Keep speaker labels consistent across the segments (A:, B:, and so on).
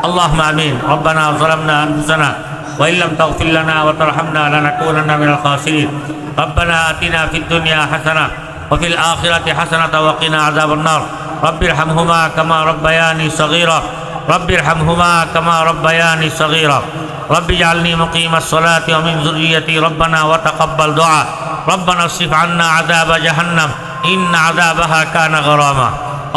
A: اللهم آمين. ربنا ظلمنا أنفسنا وإن لم تغفر لنا وترحمنا لنكونن من الخاسرين. ربنا آتنا في الدنيا حسنة وفي الآخرة حسنة وقنا عذاب النار. رب ارحمهما كما ربياني صغيرا. رب ارحمهما كما ربياني صغيرا. رب اجعلني مقيم الصلاة ومن ذريتي. ربنا وتقبل دعاء. ربنا اصرف عنا عذاب جهنم إن عذابها كان غراما.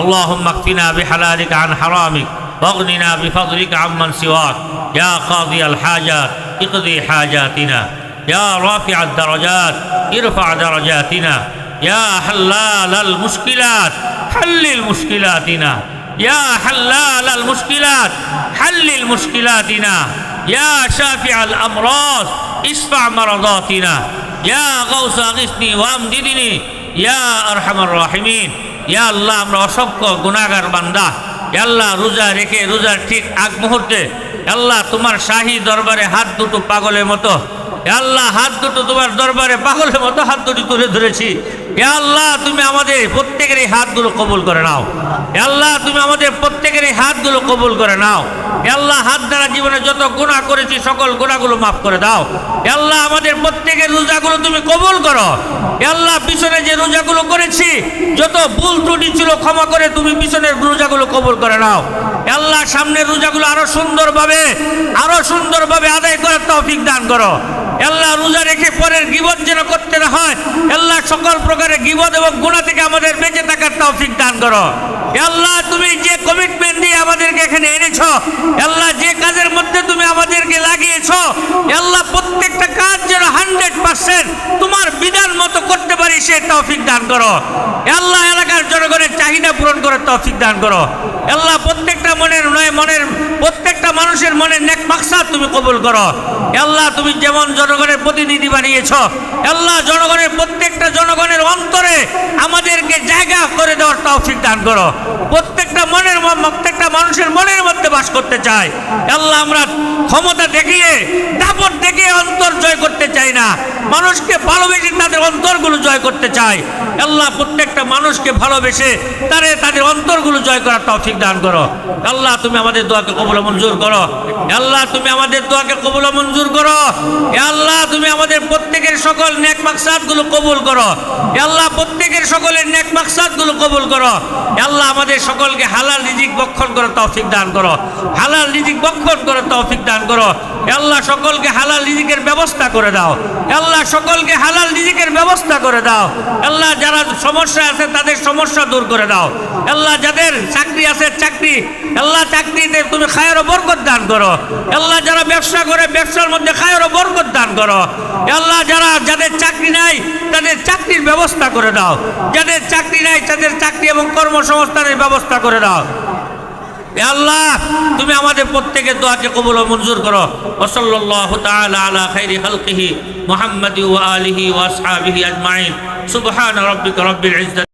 A: اللهم اكفنا بحلالك عن حرامك واغننا بفضلك عمن سواك. يا قاضي الحاجات اقضي حاجاتنا. يا رافع الدرجات ارفع درجاتنا. يا حلال المشكلات حلل مشكلاتنا. يا حلال المشكلات حلل مشكلاتنا. يا شافع الأمراض اشفع مرضاتنا. يا غوث اغثني وامددني يا أرحم الراحمين. ইয়া আল্লাহ, আমরা অসংখ্য গুনাহগার বান্দা। ইয়া আল্লাহ, রোজা রেখে রোজার ঠিক আগ মুহূর্তে আল্লাহ তোমার শাহী দরবারে হাত দুটো পাগলের মতো, ইয়া আল্লাহ হাত দুটো তোমার দরবারে পাগলের মতো হাত দুটো তুলে ধরেছি। ইয়া আল্লাহ, তুমি আমাদের প্রত্যেকের এই হাতগুলো কবুল করে নাও। ইয়া আল্লাহ, তুমি আমাদের প্রত্যেকের এই হাতগুলো কবুল করে নাও। ইয়া আল্লাহ, হাত দ্বারা জীবনে যত গুনাহ করেছি সকল গুনাহগুলো মাফ করে দাও। ইয়া আল্লাহ, আমাদের প্রত্যেকের রোজাগুলো তুমি কবুল করো। ইয়া আল্লাহ, পিছনে যে রোজাগুলো করেছি যত ভুল ত্রুটি ছিল ক্ষমা করে তুমি পিছনের রোজাগুলো কবুল করে নাও। ইয়া আল্লাহ, সামনের রোজাগুলো আরো সুন্দরভাবে আদায় করার তৌফিক দান করো। আল্লাহ, রোজা রেখে পরের গীবত যেন করতে না হয়। আল্লাহ, সকল প্রকারের গীবত এবং গুনাহ থেকে আমাদের বেঁচে থাকার তৌফিক দান করো। আল্লাহ, তুমি যে কমিটমেন্ট দিয়ে আমাদেরকে এখানে এনেছো, আল্লাহ যে কাজের মধ্যে তুমি আমাদেরকে লাগিয়েছো, আল্লাহ প্রত্যেকটা কাজ যেন 100% তোমার বিধান মতো করতে পারি সে তৌফিক দান করো। আল্লাহ, এলাকার জনগণের চাহিদা পূরণ করার তৌফিক দান করো। আল্লাহ, প্রত্যেকটা প্রত্যেকটা মানুষের মনের নেক মাকসাদ তুমি কবুল করো। আল্লাহ, তুমি যেমন জনগণের প্রতিনিধি বানিয়েছ, আল্লাহ প্রত্যেকটা জনগণের অন্তরে আমাদেরকে জায়গা করে দেওয়ার তৌফিক দান করো। প্রত্যেকটা মানুষের মনের মধ্যে বাস করতে চাই। আল্লাহ, আমরা ক্ষমতা দেখিয়ে দাপট দেখিয়ে অন্তর জয় করতে চাই না, মানুষকে ভালোবেসে তাদের অন্তরগুলো জয় করতে চাই। আল্লাহ, প্রত্যেকটা মানুষকে ভালোবেসে তাদের অন্তরগুলো জয় করার তৌফিক দান করো। আল্লাহ, তুমি আমাদের দোয়াকে কবুল মঞ্জুর করো। আল্লাহ, তুমি আমাদের দোয়াকে কবুল মঞ্জুর করো। আল্লাহ, তুমি আমাদের প্রত্যেকের সকল নেক মাকসাদগুলো কবুল করো। আল্লাহ, প্রত্যেকের সকলের নেক মাকসাদগুলো কবুল করো। আল্লাহ, আমাদের সকলকে হালাল রিজিক ভক্ষণ করার তৌফিক দান করো। হালাল রিজিক ভক্ষণ করার তৌফিক দান করো। আল্লাহ, সকলকে হালাল রিজিকের ব্যবস্থা করে দাও। আল্লাহ, সকলকে হালাল রিজিকের ব্যবস্থা করে দাও। আল্লাহ, যারা সমস্যা আছে তাদের সমস্যা দূর করে দাও। আল্লাহ, যাদের চাকরি আছে চাকরি, আল্লাহ চাকরিতে তুমি খায়ের ও বরকত দান করো। আল্লাহ, যারা ব্যবসা করে ব্যবসার মধ্যে খায়ের ও বরকত দান করো। আল্লাহ, যাদের চাকরি নাই তাদের চাকরির ব্যবস্থা করে দাও। যাদের চাকরি নাই তাদের চাকরি এবং কর্মসংস্থানের ব্যবস্থা করে দাও। আল্লাহ, তুমি আমাদের প্রত্যেকের দোয়াকে কবুল ও মঞ্জুর করো। ওয়াসাল্লাল্লাহু তাআলা আলা খাইরি খালকিহি মুহাম্মাদি ওয়া আলিহি ওয়া আসহাবিহি আজমাইন। সুবহান রাব্বিকা রাব্বিল ইজ্জাতি